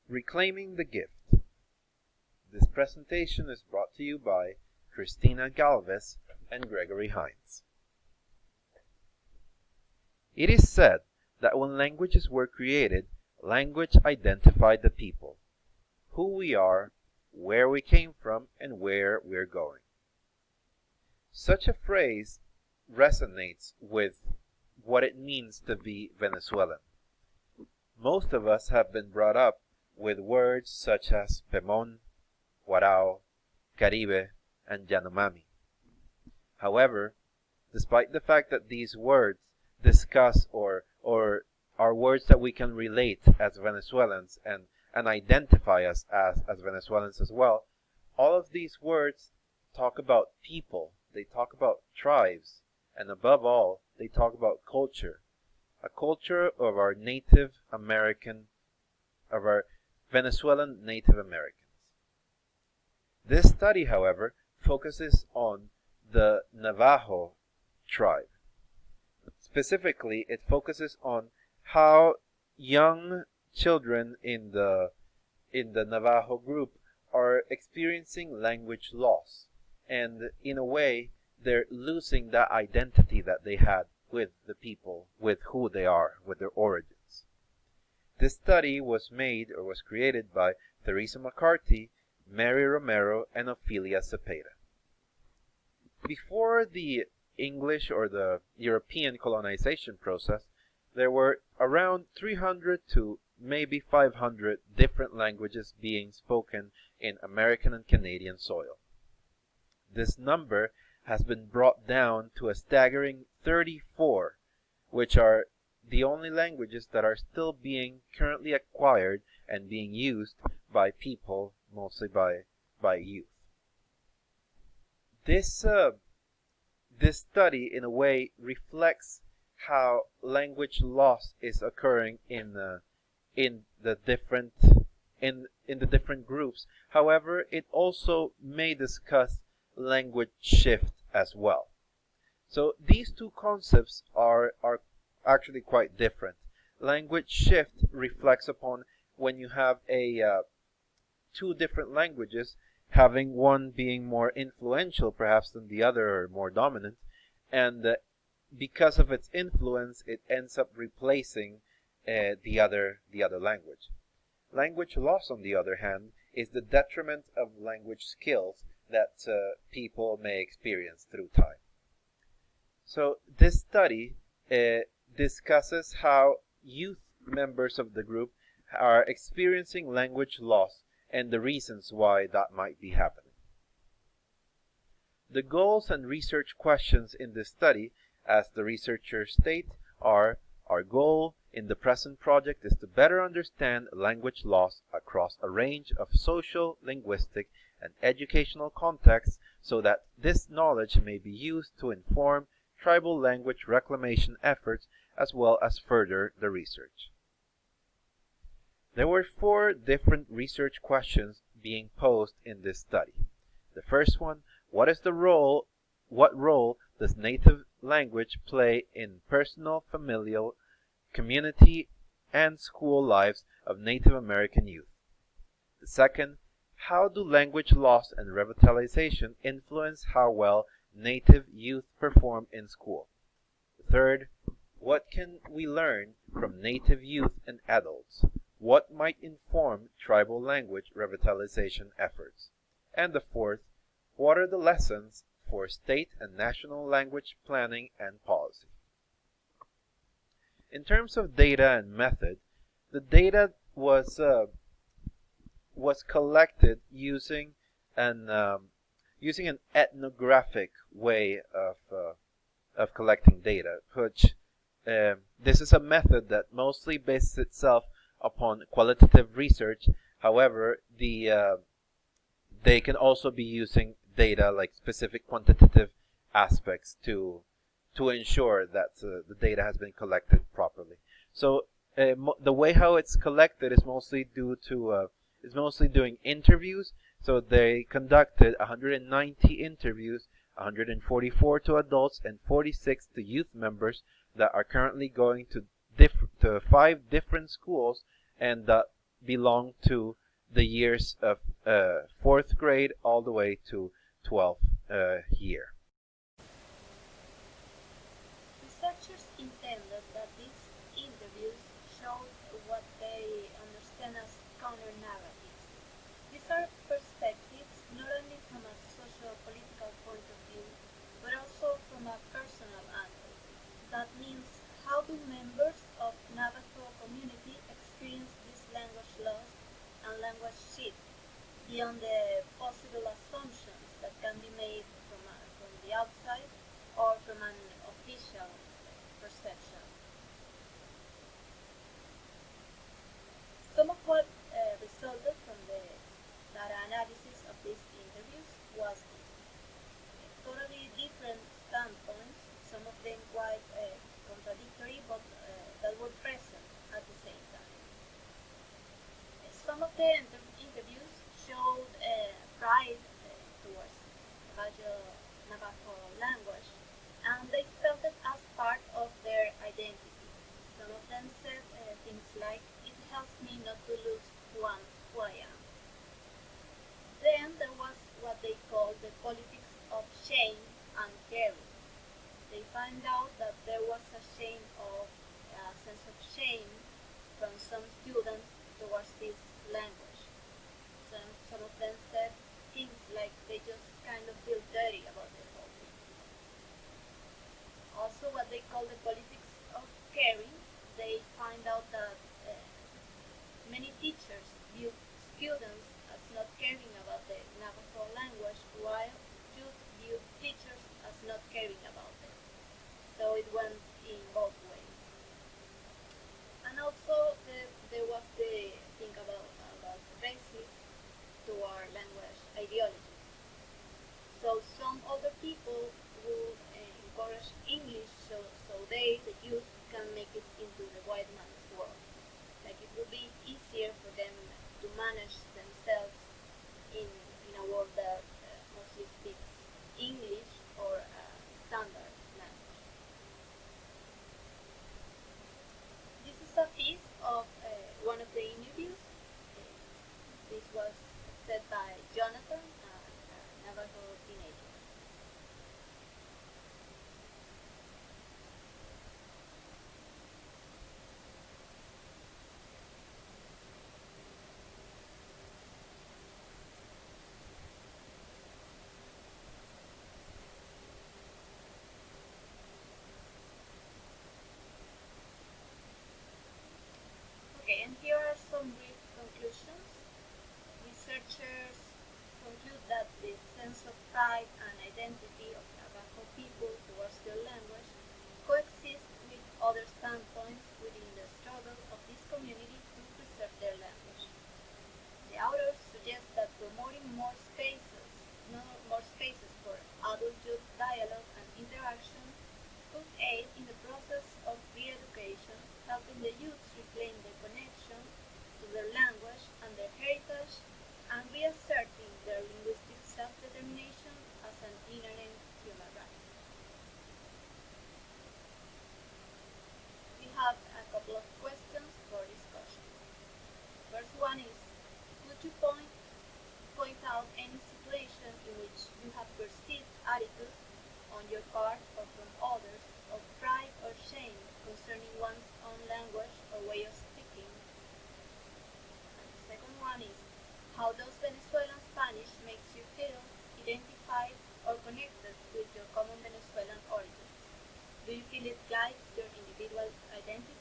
Reclaiming the Gift. This presentation is brought to you by Cristina Gálvez and Gregory Hinds. It is said that when languages were created, language identified the people, who we are, where we came from, and where we're going. Such a phrase resonates with what it means to be Venezuelan. Most of us have been brought up with words such as Pemón, Guarao, Caribe, and Yanomami. However, despite the fact that these words discuss or are words that we can relate as Venezuelans and identify us as Venezuelans as well, all of these words talk about people, they talk about tribes, and above all, they talk about culture. A culture of our Venezuelan Native Americans. This study, however, focuses on the Navajo tribe. Specifically, it focuses on how young children in the Navajo group are experiencing language loss, and in a way, they're losing that identity that they had with the people, with who they are, with their origins. This study was created by Theresa McCarthy, Mary Romero, and Ophelia Cepeda. Before the English or the European colonization process, there were around 300 to maybe 500 different languages being spoken in American and Canadian soil. This number has been brought down to a staggering 34, which are the only languages that are still being currently acquired and being used by people, mostly by youth. This study, in a way, reflects how language loss is occurring in the different groups. However, it also may discuss language shift as well. So these two concepts are actually quite different. Language shift reflects upon when you have two different languages, having one being more influential perhaps than the other, or more dominant, and because of its influence, it ends up replacing the other language. Language loss, on the other hand, is the detriment of language skills that people may experience through time. So this study discusses how youth members of the group are experiencing language loss and the reasons why that might be happening. The goals and research questions in this study, as the researchers state, are: our goal in the present project is to better understand language loss across a range of social, linguistic, and educational contexts so that this knowledge may be used to inform tribal language reclamation efforts as well as further the research. There were 4 different research questions being posed in this study. The first one: what role does native language play in personal, familial, community, and school lives of Native American youth? The second: how do language loss and revitalization influence how well Native youth perform in school? The third: what can we learn from Native youth and adults? What might inform tribal language revitalization efforts? And the fourth: what are the lessons for state and national language planning and policy? In terms of data and method, the data was collected using an ethnographic way of collecting data, which this is a method that mostly bases itself upon qualitative research. However, they can also be using data like specific quantitative aspects to ensure that the data has been collected properly. So the way how it's collected is mostly doing interviews. So they conducted 190 interviews, 144 to adults and 46 to youth members that are currently going to 5 different schools, and belong to the years of 4th grade all the way to 12th year. Researchers intended that these interviews showed what they understand as counter-narratives. These are perspectives not only from a socio-political point of view, but also from a personal angle. That means, how do members of Navajo community experience this language loss and language shift beyond the possible assumptions that can be made from the outside or from an official perception? Some of what resulted from the data analysis of these interviews was totally different standpoints, some of them quite contradictory, but that were present at the same time. Some of the interviews showed pride towards Navajo language, and they felt it as part of their identity. Some of them said things like, "It helps me not to lose who I am." Then there was what they called the politics of shame and caring. They found out that there was a sense of shame from some students towards this language. Some of them said things like they just kind of feel dirty about the whole thing. Also, what they call the politics of caring, they find out that many teachers view students as not caring about the Navajo language, while youth view teachers as not caring about it. So it went in both ways. And also there was the thing about racist to our language ideology. So some older people will encourage English so the youth, can make it into the white man's world. Like it would be easier for them to manage themselves in a world that mostly speaks English or standard language. This is a piece of one of the interviews. This was said by Jonathan, a Navajo teenager. Okay, and here are some brief conclusions. Researchers conclude that the sense of pride and identity of Navajo people towards their language coexist with other standpoints within the struggle of this community to preserve their language. The authors suggest that promoting more spaces for adult-youth dialogue and interaction could aid in the process of re-education, helping the youths reclaim their connection to their language and their heritage, and reasserting their linguistic self-determination as an inherent human right. We have a couple of questions for discussion. First one is, could you point out any situation in which you have perceived attitudes on your part or from others of pride or shame concerning one's own language or way of speaking? And the second one is, how does Venezuelan Spanish makes you feel identified or connected with your common Venezuelan origins? Do you feel it guides your individual identity?